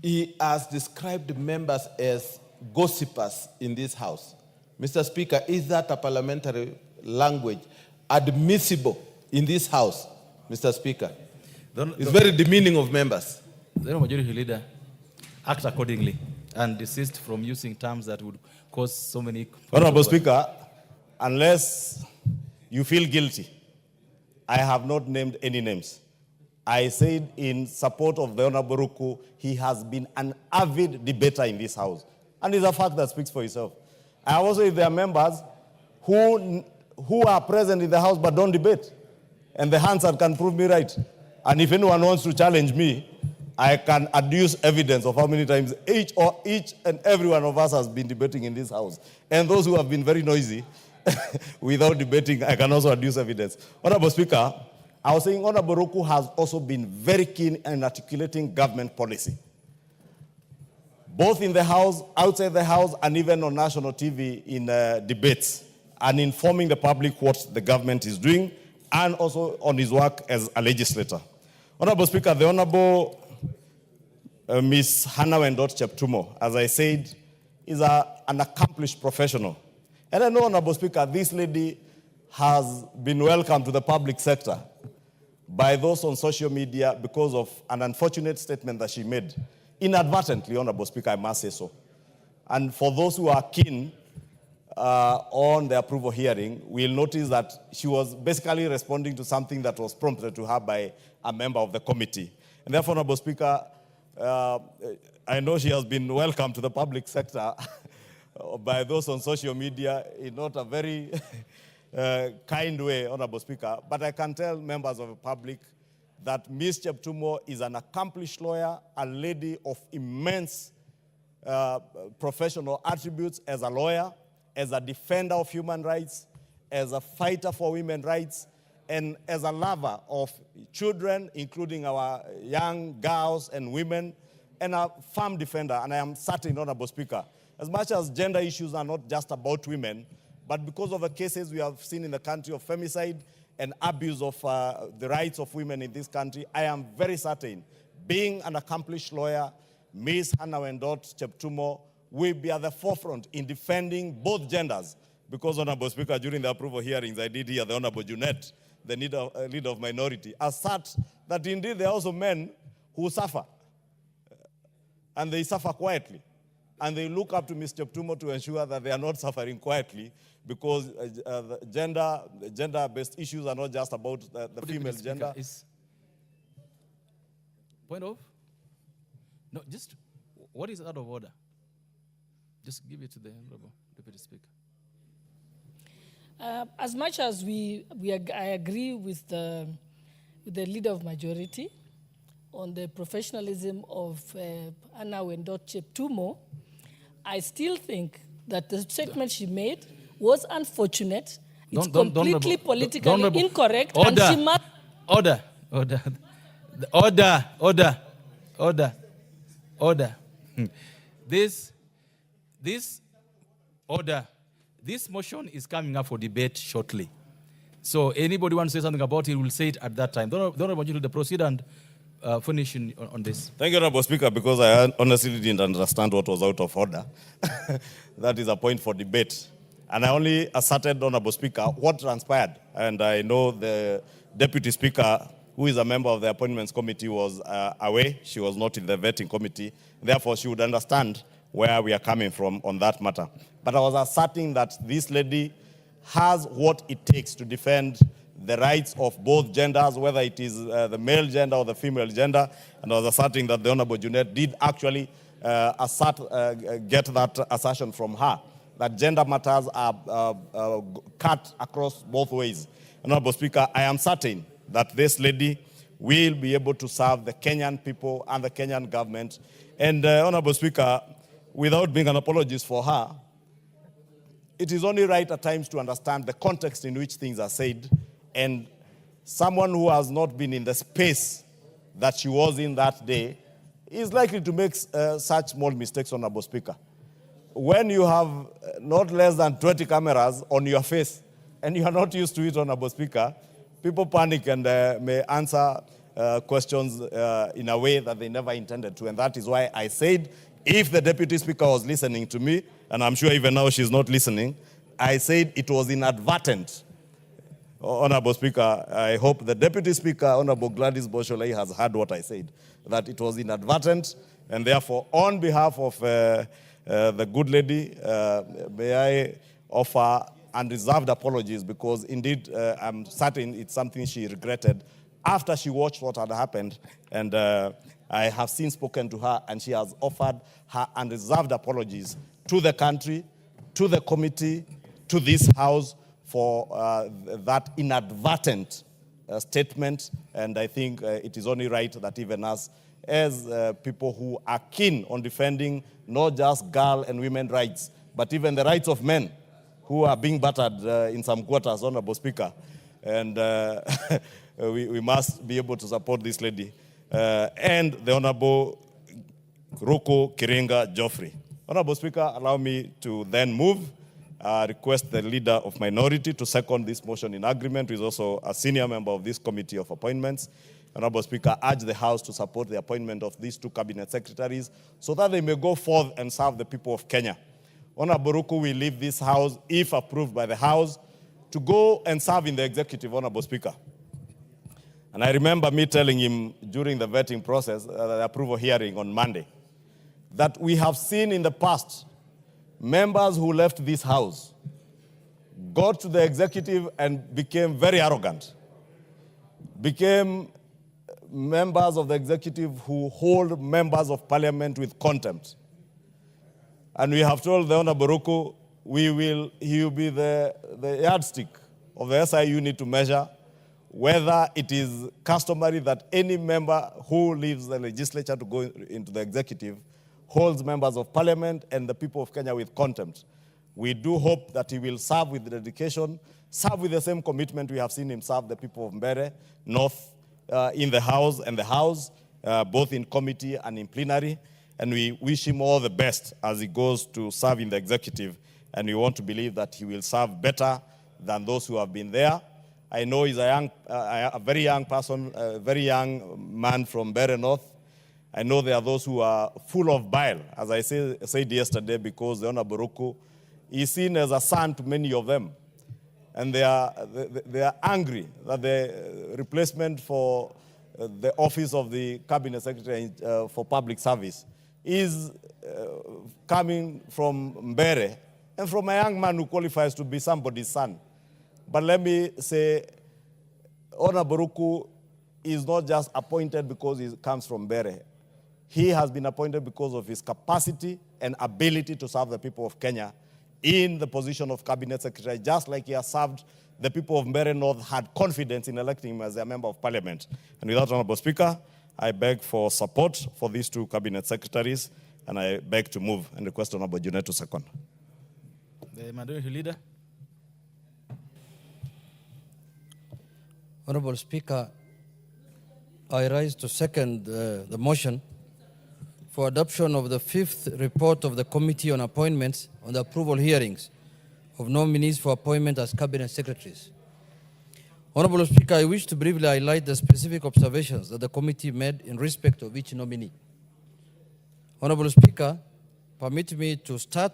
he has described members as gossipers in this House. Mr. Speaker, is that a parliamentary language admissible in this House, Mr. Speaker? It's very demeaning of members. The Majority Leader act accordingly and desist from using terms that would cause so many... Honorable Speaker, unless you feel guilty, I have not named any names. I said in support of the Honorable Ruku, he has been an avid debater in this House. And it's a fact that speaks for itself. I also, if there are members who are present in the House but don't debate, and the Hansard can prove me right. And if anyone wants to challenge me, I can adduce evidence of how many times each and every one of us has been debating in this House. And those who have been very noisy without debating, I can also adduce evidence. Honorable Speaker, I was saying Honorable Ruku has also been very keen in articulating government policy, both in the House, outside the House, and even on national TV in debates, and informing the public what the government is doing, and also on his work as a legislator. Honorable Speaker, the Honorable Ms. Hanah Cheptumo, as I said, is an accomplished professional. And I know, Honorable Speaker, this lady has been welcomed to the public sector by those on social media because of an unfortunate statement that she made. Inadvertently, Honorable Speaker, I must say so. And for those who are keen on the approval hearing, we'll notice that she was basically responding to something that was prompted to her by a member of the committee. And therefore, Honorable Speaker, I know she has been welcomed to the public sector by those on social media in not a very kind way, Honorable Speaker. But I can tell members of the public that Ms. Cheptumo is an accomplished lawyer, a lady of immense professional attributes as a lawyer, as a defender of human rights, as a fighter for women's rights, and as a lover of children, including our young girls and women, and a firm defender. And I am certain, Honorable Speaker, as much as gender issues are not just about women, but because of the cases we have seen in the country of femicide and abuse of the rights of women in this country, I am very certain, being an accomplished lawyer, Ms. Hanah Cheptumo will be at the forefront in defending both genders. Because, Honorable Speaker, during the approval hearings, I did hear the Honorable Junet, the leader of minority, assert that indeed there are also men who suffer. And they suffer quietly. And they look up to Ms. Cheptumo to ensure that they are not suffering quietly, because gender-based issues are not just about the female gender. Point of? No, just what is out of order? Just give it to the Honorable Deputy Speaker. As much as I agree with the Leader of Majority on the professionalism of Hanah Cheptumo, I still think that the statement she made was unfortunate. It's completely politically incorrect. Order. And she must... Order. This motion is coming up for debate shortly. So anybody wants to say something about it, will say it at that time. Don't want you to proceed and finish on this. Thank you, Honorable Speaker, because I honestly didn't understand what was out of order. That is a point for debate. And I only asserted, Honorable Speaker, what transpired. And I know the Deputy Speaker, who is a member of the Appointments Committee, was away. She was not in the vetting committee. Therefore, she would understand where we are coming from on that matter. But I was asserting that this lady has what it takes to defend the rights of both genders, whether it is the male gender or the female gender. And I was asserting that the Honorable Junet did actually get that assertion from her, that gender matters are cut across both ways. Honorable Speaker, I am certain that this lady will be able to serve the Kenyan people and the Kenyan government. And Honorable Speaker, without being an apologist for her, it is only right at times to understand the context in which things are said, and someone who has not been in the space that she was in that day is likely to make such small mistakes, Honorable Speaker. When you have not less than 20 cameras on your face and you are not used to it, Honorable Speaker, people panic and may answer questions in a way that they never intended to. And that is why I said, if the Deputy Speaker was listening to me, and I'm sure even now she's not listening, I said it was inadvertent. Honorable Speaker, I hope the Deputy Speaker, Honorable Gladys Sholei, has heard what I said, that it was inadvertent, and therefore, on behalf of the good lady, may I offer unreserved apologies, because indeed, I'm certain it's something she regretted after she watched what had happened, and I have since spoken to her, and she has offered her unreserved apologies to the country, to the committee, to this House, for that inadvertent statement. And I think it is only right that even us, as people who are keen on defending not just girl and women rights, but even the rights of men who are being battered in some quarters, Honorable Speaker, and we must be able to support this lady. And the Honorable Roko Kiringa Joffrey. Honorable Speaker, allow me to then move. Request the Leader of Minority to second this motion in agreement, who is also a senior member of this Committee of Appointments. Honorable Speaker, urge the House to support the appointment of these two Cabinet Secretaries so that they may go forth and serve the people of Kenya. Honorable Ruku will leave this House, if approved by the House, to go and serve in the executive, Honorable Speaker. And I remember me telling him during the vetting process, the approval hearing on Monday, that we have seen in the past members who left this House, got to the executive and became very arrogant, became members of the executive who hold members of parliament with contempt. And we have told the Honorable Ruku, he will be the yardstick of the SI unit to measure whether it is customary that any member who leaves the legislature to go into the executive holds members of parliament and the people of Kenya with contempt. We do hope that he will serve with dedication, serve with the same commitment we have seen him serve the people of Mbeere North in the House and the House, both in committee and in plenary. And we wish him all the best as he goes to serve in the executive. And we want to believe that he will serve better than those who have been there. I know he's a very young person, a very young man from Mbeere North. I know there are those who are full of bile, as I said yesterday, because the Honorable Ruku is seen as a son to many of them. And they are angry that the replacement for the office of the Cabinet Secretary for Public Service is coming from Mbeere and from a young man who qualifies to be somebody's son. But let me say, Honorable Ruku is not just appointed because he comes from Mbeere. He has been appointed because of his capacity and ability to serve the people of Kenya in the position of Cabinet Secretary, just like he has served the people of Mbeere North, had confidence in electing him as their Member of Parliament. And with that, Honorable Speaker, I beg for support for these two Cabinet Secretaries, and I beg to move and request Honorable Junet to second. The Minority Leader. Honorable Speaker, I rise to second the motion for adoption of the 5th report of the Committee on Appointments on the approval hearings of nominees for appointment as Cabinet Secretaries. Honorable Speaker, I wish to briefly highlight the specific observations that the committee made in respect of each nominee. Honorable Speaker, permit me to start